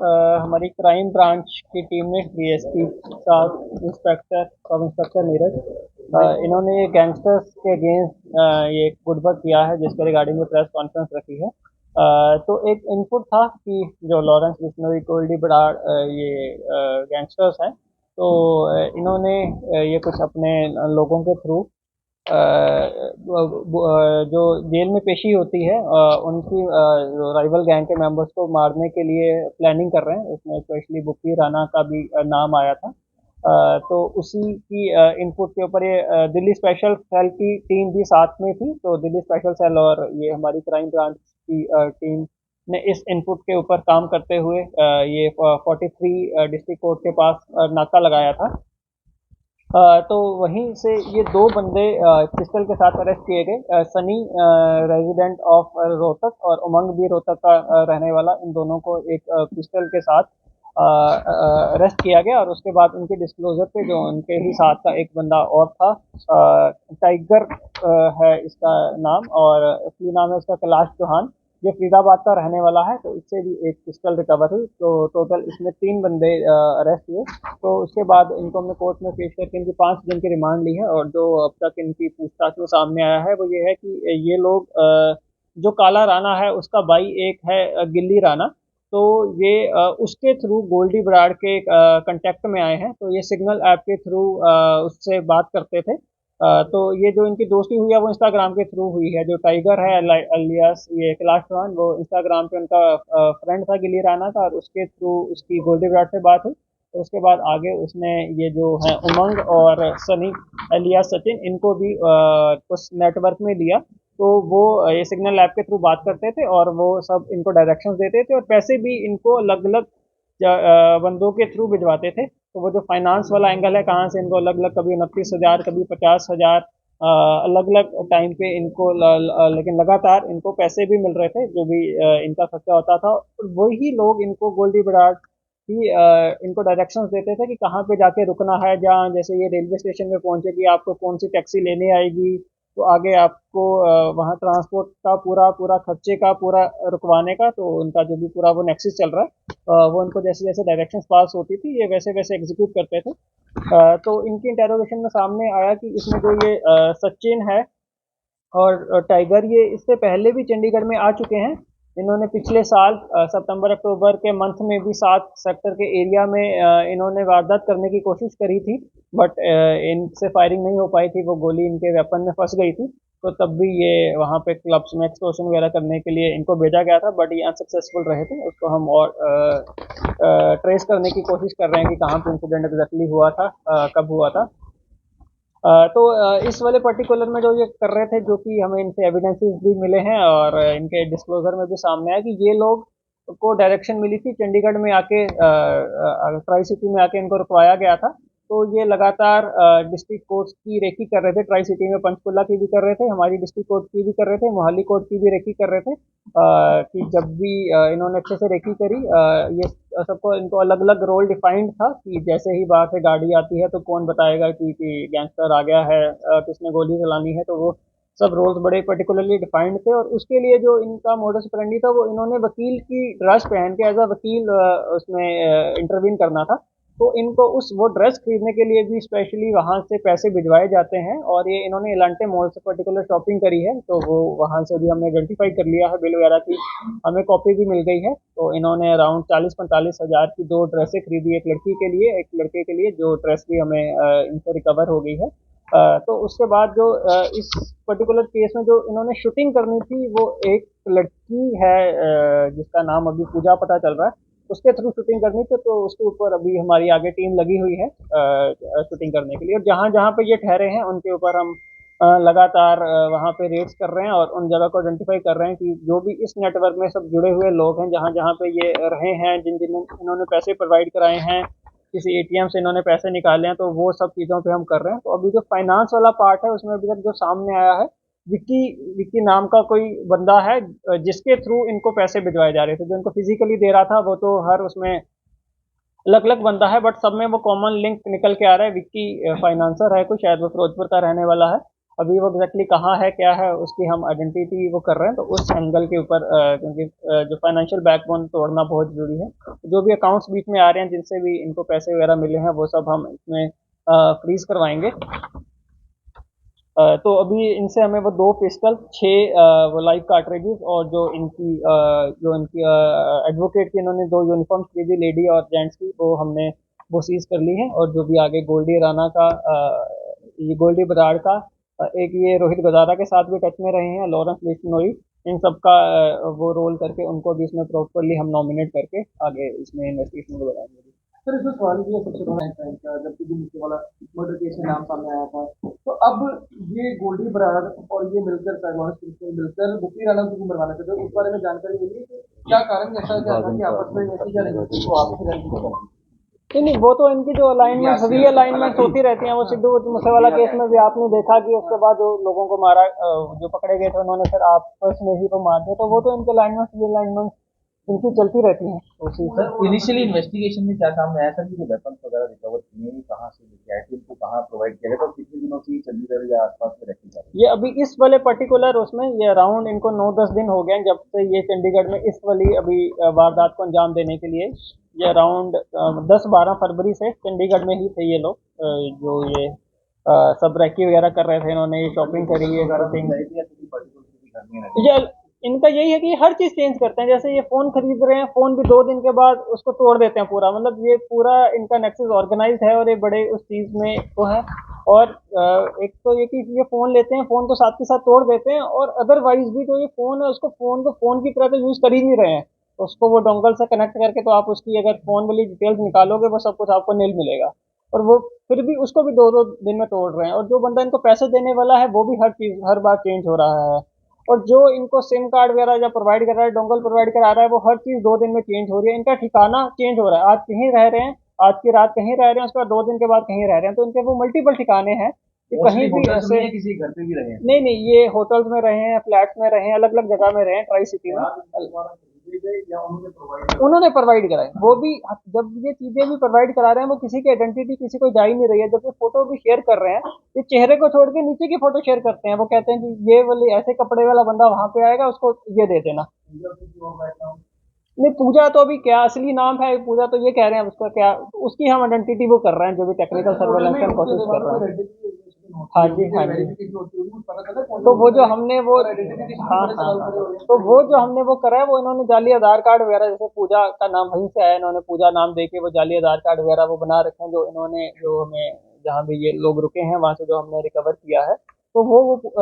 हमारी crime branch की team ने डीएसपी साहब, इंस्पेक्टर सब इंस्पेक्टर नीरज, इन्होंने गैंगस्टर्स के अगेंस्ट ये एक गुटबक किया है जिसके रिगार्डिंग में प्रेस कॉन्फ्रेंस रखी है। तो एक इनपुट था कि जो लॉरेंस बिश्नोई, गोल्डी बराड़ ये गैंगस्टर्स हैं, तो इन्होंने ये कुछ अपने लोगों के थ्रू जो जेल में पेशी होती है उनकी राइवल गैंग के मेंबर्स को मारने के लिए प्लानिंग कर रहे हैं। उसमें स्पेशली बुप्पी राणा का भी नाम आया था। तो उसी की इनपुट के ऊपर ये दिल्ली स्पेशल सेल की टीम भी साथ में थी। तो दिल्ली स्पेशल सेल और ये हमारी क्राइम ब्रांच की टीम ने इस इनपुट के ऊपर काम करते हुए ये 43 डिस्ट्रिक्ट कोर्ट के पास नाका लगाया था। तो वहीं से ये दो बंदे पिस्टल के साथ अरेस्ट किए गए। सनी रेजिडेंट ऑफ रोहतक और उमंग भी रोहतक का रहने वाला, इन दोनों को एक पिस्टल के साथ अरेस्ट किया गया। और उसके बाद उनके डिस्क्लोजर पे जो उनके ही साथ का एक बंदा और था, टाइगर है इसका नाम, और असली नाम है इसका कैलाश चौहान, ये फरीदाबाद का रहने वाला है। तो इससे भी एक पिस्टल रिकवर हुई। तो टोटल इसमें 3 बंदे अरेस्ट हुए। तो उसके बाद इनको हमने कोर्ट में पेश करके इनकी 5 दिन की रिमांड ली है। और जो अब तक इनकी पूछताछ में सामने आया है वो ये है कि ये लोग जो काला राणा है उसका भाई एक है गिल्ली राणा। तो ये उसके थ्रू गोल्डी बराड़ के कांटेक्ट में आए हैं। तो ये सिग्नल ऐप के थ्रू उससे बात करते थे। तो ये जो इनकी दोस्ती हुई है वो इंस्टाग्राम के थ्रू हुई है। जो टाइगर है अलियास ये कैलाश चौहान, वो इंस्टाग्राम पे उनका फ्रेंड था गिल्ली राणा का, और उसके थ्रू उसकी गोल्डी बराड़ से बात हुई। तो उसके बाद आगे उसने ये जो है उमंग और सनी अलियास सचिन, इनको भी उस नेटवर्क में लिया। तो वो ये सिग्नल ऐप के थ्रू बात करते थे और वो सब इनको डायरेक्शंस देते थे और पैसे भी इनको अलग अलग बंदों के थ्रू भिजवाते थे। तो वो जो फाइनेंस वाला एंगल है, कहाँ से इनको अलग अलग, कभी 29,000 कभी 50,000 अलग अलग टाइम पे इनको लेकिन लगातार इनको पैसे भी मिल रहे थे जो भी इनका खर्चा होता था। और वही लोग इनको गोल्डी बराड़ ही इनको डायरेक्शंस देते थे कि कहाँ पे जाके रुकना है। जहाँ जैसे ये रेलवे स्टेशन में पहुंचे कि आपको कौन सी टैक्सी लेने आएगी, तो आगे आपको वहाँ ट्रांसपोर्ट का पूरा पूरा खर्चे का पूरा रुकवाने का, तो उनका जो भी पूरा वो नेक्सस चल रहा है, वो उनको जैसे जैसे डायरेक्शंस पास होती थी ये वैसे वैसे एग्जीक्यूट करते थे। तो इनकी इंटेरोगेशन में सामने आया कि इसमें जो ये सचिन है और टाइगर, ये इससे पहले भी चंडीगढ़ में आ चुके हैं। इन्होंने पिछले साल सितंबर अक्टूबर के मंथ में भी 7 सेक्टर के एरिया में इन्होंने वारदात करने की कोशिश करी थी। बट इनसे फायरिंग नहीं हो पाई थी, वो गोली इनके वेपन में फंस गई थी। तो तब भी ये वहाँ पे क्लब्स में एक्सटॉर्शन वगैरह करने के लिए इनको भेजा गया था, बट ये अनसक्सेसफुल रहे थे। उसको हम और ट्रेस करने की कोशिश कर रहे हैं कि कहाँ पे इंसिडेंट एग्जैक्टली हुआ था, कब हुआ था। इस वाले पर्टिकुलर में जो ये कर रहे थे, जो कि हमें इनसे एविडेंसेस भी मिले हैं और इनके डिस्क्लोजर में भी सामने आया कि ये लोग को डायरेक्शन मिली थी चंडीगढ़ में आके, ट्राई सिटी में आके इनको रुकवाया गया था। तो ये लगातार डिस्ट्रिक्ट कोर्ट्स की रेकी कर रहे थे। ट्राई सिटी में पंचकुला की भी कर रहे थे, हमारी डिस्ट्रिक्ट कोर्ट की भी कर रहे थे, मोहाली कोर्ट की भी रेकी कर रहे थे। कि जब भी इन्होंने अच्छे से रेकी करी, ये सबको इनको अलग अलग रोल डिफाइंड था कि जैसे ही बाहर से गाड़ी आती है तो कौन बताएगा कि गैंगस्टर आ गया है, किसने गोली चलानी है। तो वो सब रोल्स बड़े पर्टिकुलरली डिफाइंड थे। और उसके लिए जो इनका मोडस ऑपरेंडी था, वो इन्होंने वकील की ड्रेस पहन के एज अ वकील उसमें इंटरवीन करना था। तो इनको उस वो ड्रेस खरीदने के लिए भी स्पेशली वहां से पैसे भिजवाए जाते हैं। और ये इन्होंने इलांटे मॉल से पर्टिकुलर शॉपिंग करी है, तो वो वहां से भी हमने आइडेंटिफाई कर लिया है बिल वगैरह की, हमें कॉपी भी मिल गई है। तो इन्होंने अराउंड 40-45 हज़ार की 2 ड्रेसें खरीदी, एक लड़की के लिए एक लड़के के लिए, जो ड्रेस भी हमें इनसे रिकवर हो गई है। तो उसके बाद जो इस पर्टिकुलर केस में जो इन्होंने शूटिंग करनी थी, वो एक लड़की है जिसका नाम अभी पूजा पता चल रहा है, उसके थ्रू शूटिंग करनी थी। तो उसके ऊपर अभी हमारी आगे टीम लगी हुई है शूटिंग करने के लिए। और जहाँ जहाँ पे ये ठहरे हैं उनके ऊपर हम लगातार वहाँ पे रेड्स कर रहे हैं और उन जगह को आइडेंटिफाई कर रहे हैं कि जो भी इस नेटवर्क में सब जुड़े हुए लोग हैं, जहाँ जहाँ पे ये रहे हैं, जिन जिन इन्होंने पैसे प्रोवाइड कराए हैं, किसी एटीएम से इन्होंने पैसे निकाले हैं, तो वो सब चीज़ों पे हम कर रहे हैं। तो अभी जो फाइनेंस वाला पार्ट है उसमें अभी तक जो सामने आया है, विक्की विक्की नाम का कोई बंदा है जिसके थ्रू इनको पैसे भिजवाए जा रहे थे। जो इनको फिजिकली दे रहा था वो तो हर उसमें अलग अलग बंदा है, बट सब में वो कॉमन लिंक निकल के आ रहा है। विक्की फाइनेंसर है कोई, शायद वो फिरोजपुर का रहने वाला है। अभी वो एग्जैक्टली कहाँ है क्या है उसकी हम आइडेंटिटी वो कर रहे हैं, तो उस एंगल के ऊपर क्योंकि जो फाइनेंशियल बैकबोन तोड़ना बहुत जरूरी है। जो भी अकाउंट्स बीच में आ रहे हैं जिनसे भी इनको पैसे वगैरह मिले हैं वो सब हम इसमें फ्रीज करवाएंगे। तो अभी इनसे हमें वो 2 पिस्टल, 6 वो लाइव कार्ट्रिजेस और जो इनकी एडवोकेट की इन्होंने 2 यूनिफॉर्म खरीदी लेडी और जेंट्स की, वो हमने वो सीज कर ली है। और जो भी आगे गोल्डी राणा का ये गोल्डी बराड़ का एक ये रोहित गजारा के साथ भी टच में रहे हैं, लॉरेंस बिश्नोई, इन सब का वो रोल करके उनको भी इसमें प्रॉपरली हम नॉमिनेट करके आगे इसमें इन्वेस्टिगेशन को बढ़ाएंगे। सर इसमें सवाल ये सबसे बड़ा है का जब भी नीचे वाला मर्डर केस में नाम सामने आया था, तो अब ये गोल्डी बराड़ और ये मिलकर लॉरेंस बिश्नोई मिलकर बुप्पी राणा को मरवाना चाहते हैं, उस बारे में जानकारी मिली कि क्या कारण ऐसा क्या था कि आपस में ऐसी क्या नहीं को आपसे नहीं, वो तो इनकी जो अलाइनमेंट रीअलाइनमेंट होती रहती हैं। वो सिद्धू मूसेवाला केस में भी आपने देखा कि उसके बाद जो लोगों को मारा, जो पकड़े गए थे उन्होंने फिर आपस में ही तो मार दिया। तो वो तो इनके अलाइनमेंट रीअलाइनमेंट इनकी चलती रहती हैं उसी से। सर इनिशियली इन्वेस्टिगेशन में क्या सामने आया सर कि जो वेपन्स वगैरह रिकवर किए हैं कहाँ से लेके आए थे, इनको कहाँ प्रोवाइड किया गया था, कितने दिनों से चंडीगढ़ या आसपास में रखी जा रही ये अभी इस वाले पर्टिकुलर उसमें ये अराउंड इनको 9-10 दिन हो गए हैं जब से ये चंडीगढ़ में इस वाली अभी वारदात को अंजाम देने के लिए। ये अराउंड 10-12 फरवरी से चंडीगढ़ में ही थे ये लोग, जो ये सब रैकी वगैरह कर रहे थे, इन्होंने ये शॉपिंग करी है शॉपिंग। ये इनका यही है कि हर चीज चेंज करते हैं। जैसे ये फोन खरीद रहे हैं, फोन भी 2 दिन के बाद उसको तोड़ देते हैं पूरा। मतलब ये पूरा इनका नेक्सस ऑर्गेनाइज्ड है और ये बड़े उस चीज में वो है। और एक तो ये कि ये फोन लेते हैं, फोन को साथ के साथ तोड़ देते हैं, और अदरवाइज भी जो ये फोन है उसको फोन की तरह तो यूज कर ही नहीं रहे हैं। तो उसको वो डोंगल से कनेक्ट करके तो आप उसकी अगर फोन वाली डिटेल्स निकालोगे वो सब कुछ आपको नील मिलेगा। और वो फिर भी उसको भी 2-2 दिन में तोड़ रहे हैं। और जो बंदा इनको पैसे देने वाला है वो भी हर चीज हर बार चेंज हो रहा है। और जो इनको सिम कार्ड वगैरह या प्रोवाइड कर रहा है, डोंगल प्रोवाइड करा रहा है, वो हर चीज 2 दिन में चेंज हो रही है। इनका ठिकाना चेंज हो रहा है, आज कहीं रह रहे हैं, आज की रात कहीं रह रहे हैं, उसके बाद 2 दिन के बाद कहीं रह रहे हैं। तो इनके वो मल्टीपल ठिकाने हैं कि कहीं भी ऐसे किसी घर पे भी रहे हैं। नहीं, ये होटल्स में रहे हैं, फ्लैट्स में रहे हैं, अलग अलग जगह में रहे हैं ट्राई सिटी में। उन्होंने प्रोवाइड कराए, वो भी जब ये चीजें भी प्रोवाइड करा रहे हैं वो किसी की आइडेंटिटी किसी को जा ही नहीं रही है। जब ये फोटो भी शेयर कर रहे हैं, ये चेहरे को छोड़ के नीचे की फोटो शेयर करते हैं। वो कहते हैं कि ये वाली ऐसे कपड़े वाला बंदा वहां पे आएगा, उसको ये दे देना। नहीं, पूजा तो अभी क्या असली नाम है पूजा, तो ये कह रहे हैं उसका क्या, उसकी हम आइडेंटिटी वो कर रहे हैं, जो भी टेक्निकल सर्वेलेंस की कोशिश कर रहे हैं। हाँ जी, हाँ जी। तो वो जो हमने वो हाँ, तो वो जो हमने वो करा है, वो इन्होंने जाली आधार कार्ड वगैरह, जैसे पूजा का नाम वहीं से आया, इन्होंने पूजा नाम दे के वो जाली आधार कार्ड वगैरह वो बना रखे हैं, जो इन्होंने जो हमें जहाँ भी ये लोग रुके हैं वहां से जो हमने रिकवर किया है। तो वो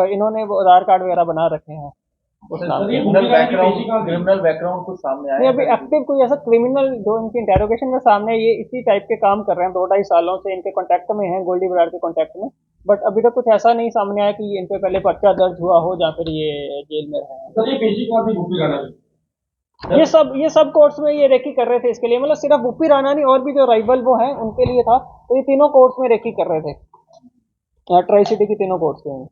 इन्होंने वो आधार कार्ड वगैरह बना रखे हैं उस नाम के। क्रिमिनल बैकग्राउंड कुछ सामने नहीं, आया अभी एक्टिव कोई ऐसा क्रिमिनल जो इनकी इंटेरोगेशन में सामने, ये इसी टाइप के काम कर रहे हैं, 2-2.5 सालों से इनके कांटेक्ट में हैं, गोल्डी बराड़ के कांटेक्ट में। बट अभी तक कुछ ऐसा नहीं सामने आया कि इन पे पहले पर्चा दर्ज हुआ हो या फिर ये जेल में रहे। ये सब कोर्ट्स में ये रेकी कर रहे थे इसके लिए। मतलब सिर्फ बुप्पी राणा नहीं, और भी जो राइवल वो हैं उनके लिए था। तो ये तीनों कोर्ट्स में रेकी कर रहे थे, ट्राई सिटी की तीनों कोर्ट्स में।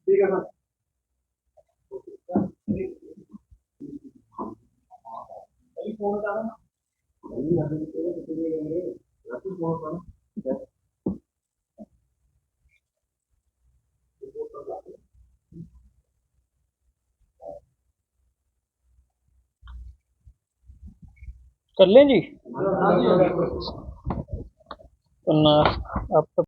ठीक है सर। कर लें जी। तो ना आप